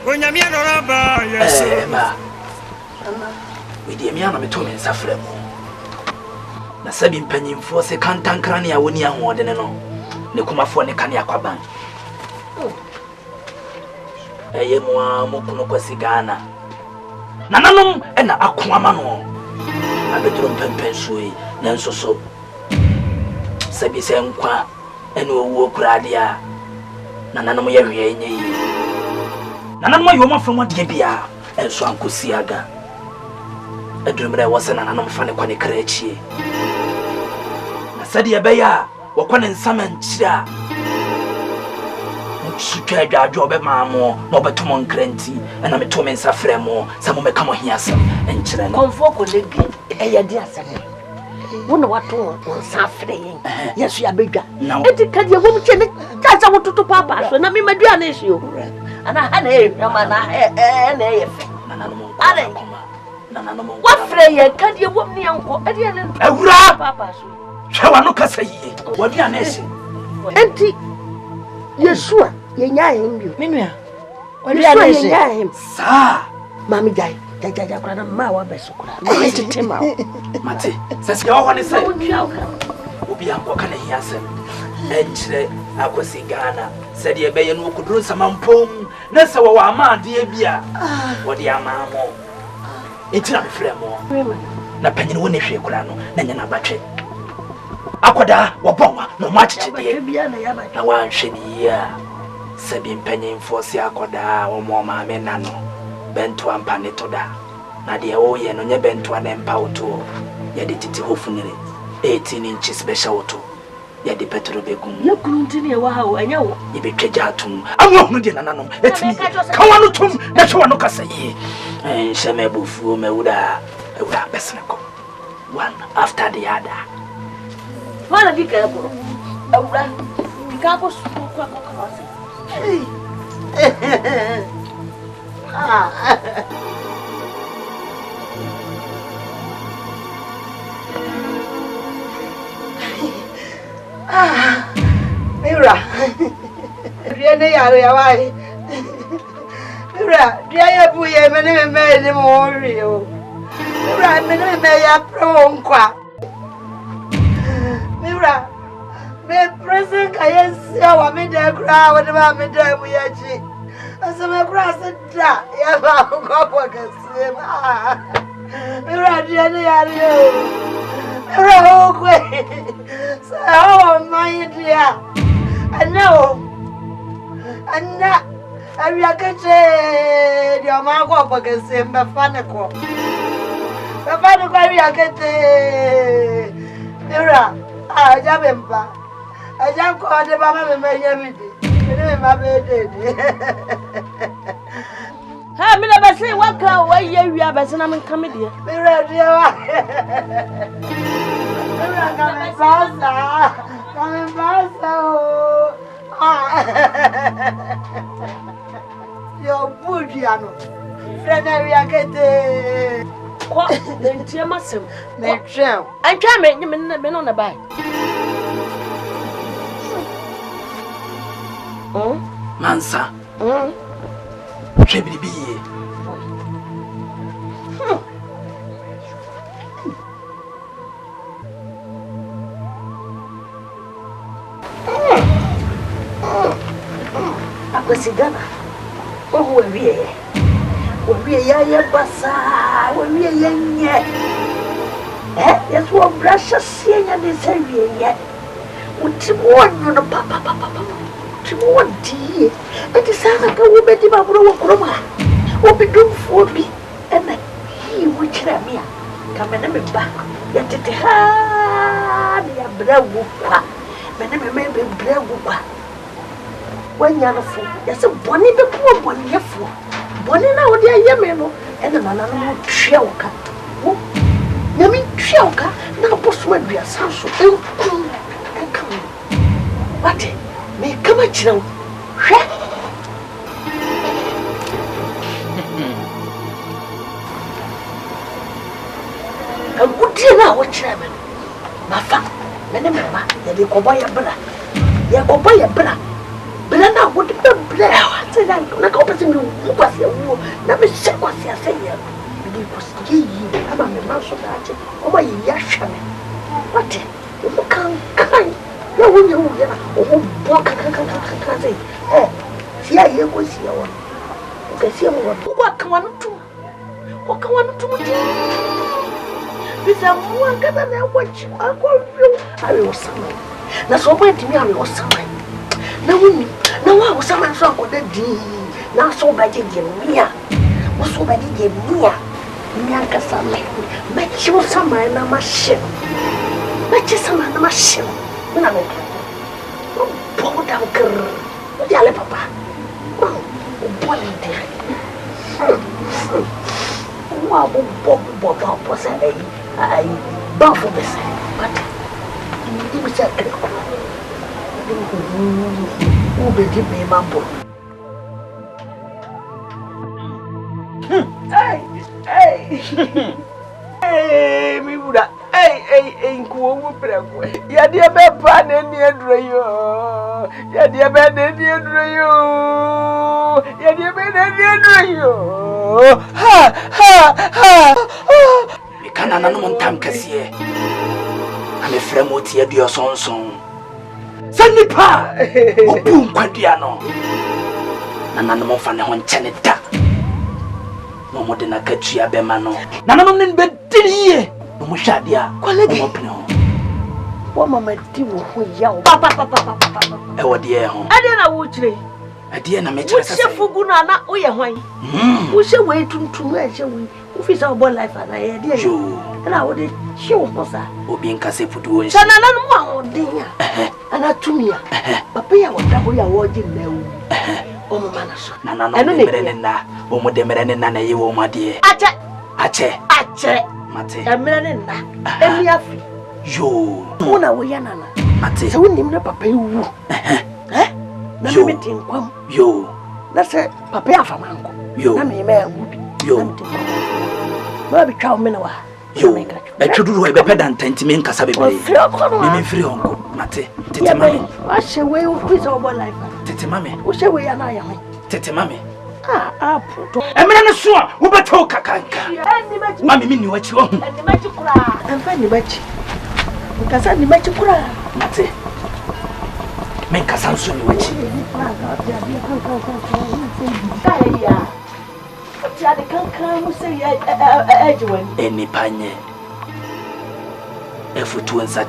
When you're near Raba, yes, with the Miana Metomen Safremo. Na sabi mpanyimfo se kantankrane a woni ahode ne no ne kumafo ne kane akwaban mu a mokuno kwasi Ghana nananom na akoama no abedro mpempen suyi nanso so sabi se nkwa ene owu okurade a nananom ye hwe enye yi nananom ayo mafom de bia enso ankosi aga edrumre wose nananom fa ne kwane krachie Sadia Baya, what one in some and chida. She tried to job at Mammo, no but Tomon Crenty, and I'm a Tomen Safremo, some may come here some and children. Comfort could a dear son. Wonder what to Safraying. Yes, you are bigger. Now, it can you won't change it. That's what to Papa, so not me, my dear issue. And I had a man, what Freya can you want me uncle? I didn't Papa. Shall no kasa ye? What ya nesi? Enti Yeshua, ye nya him bi. Menua. What ya nesi? Nya him. Sa. Mami jai. Jaja kwa na ma wa besukura. Mami tetema. Mate. Sesi ya wani se. Obi anko kana hiasem. Enchire akosi Ghana. Sedi ebeye no kuduru samampom. Na se wa amade bia. Wodi amamo. Etina mfremo. Na panyini woni hwe kura no na nya na batwe. Akoda wabonwa no machide na wanhwene ya sabi mpanyimfo se akoda wo mo ma me nano bento ampa ne toda na de wo ye no nye bento na empa woto ye de titi hofunire 18 inches special woto ye de petro begum ye kuntini e wa ha wo anya wo ye betwaja atum amwo hu de nananom etini kawa no tum na hwe no kasa yi enhye bufu mewuda ewura besene ko one after the other. Mana be careful. Aura, be careful. Mira, Riene Yawai. Mira, Dia Buye, many made him all real. Mira, many may have pro. Mira, me present I see our midday crowd with my midday muyachi. As a grass and that, Yaba, go can see. Mira, Jenny, Mira, oh, wait. So, oh, my dear, I know, and that. I reacted your mother can see my fanaco. The fanaco reacted. Mira. I Jamempa. I jump on the Baba Mayamidi. My baby. Ha, me never say what car why you have as I'm coming here. Mira, coming faster. Your Budiano. Friend, I reacted. What? Then tear myself. Make sure. I can't make you men on the bike. Mansa. Shebi bi. Akosigana. Oh, we we ya basa, we yenye. Yes, one brush a senior this area. What you want, papa. What dear? It is like a woman in my brother. What be doing for me? And he which me come and back. Yet it had a bravo. My name may be bravo. When you're a fool, there's a bonny before 1 year for. Bonny now, dear Yameno, and an animal shelka. Yami shelka, now postman be a social. I come. What? Me come at you. A good dinner, what chairman? My father, Menema, the Cobaya Bra. Ya Cobaya Bra. Brenda would be brave. I said, I'm not opposing you. na me se kwasi asenya me ko ski aba me ma so da che o ma yi ya hwa me what o kan ya wonya wo ya o bo kan say si ya ye ko si ya wo o ka si mo wo ko kan wanu tu o kan wanu tu ti bisa mo an kana na wo chi akọrọ awe wo sama na so bo ntimi awe wo sama na woni na wa wo sama so akoda di na so ba je mia wo so ba je mia ka sama ma chi wo sama na ma she ma chi sama na ma she na me bo da ker ya le papa o bo le de wa bo sa ai ba fo be sa but ni bi sa ke ko o be di me mambo hey mi buda nkuwo wo prego ya de be pa na ni aduro yo ya de be na ni aduro yo ya de be na ni aduro yo ha me kana na no montam kase ame fremo ti aduo sonson sanipa obu nkwadua no na no mo fa ne ho nkyene da no mo de na katua be ma no na no ne be diniye no mo hwade a mo pene ho wo mama di wo ho ya wo papa e wo de ho ade na wo kire ade na me kire sase wo fugu na na wo ye hwan wo she we tuntum e she we wo fi sa bo life na ye de na wo de she wo bosa obi nkase fudu wo sana na no mo dia ana tumia papa ya wo da wo ya wo ji na wu o mo mana so na no mere na o mo de mere na na ye wo ma de ache mate emere na emi afi yo una wo ya nana mate se woni mre papa wu na me tin kwam yo na se papa ya fa manko yo na me me ngubi yo ba bi twa me na wa yo e twuduru e be pedan tantime nkasa bebere me free honko mate tete mame wa she we wo quiz obo life tete mame wo she we ya na ya hwan tete mame puto emre ne so a wo beto kakanka mame mi ni wachi wo ni machi kura amfa ni machi nkasa ni machi kura mate me nkasa nso ni wachi ya ya de kankan mu se ya ejiwen eni panye efutu nsa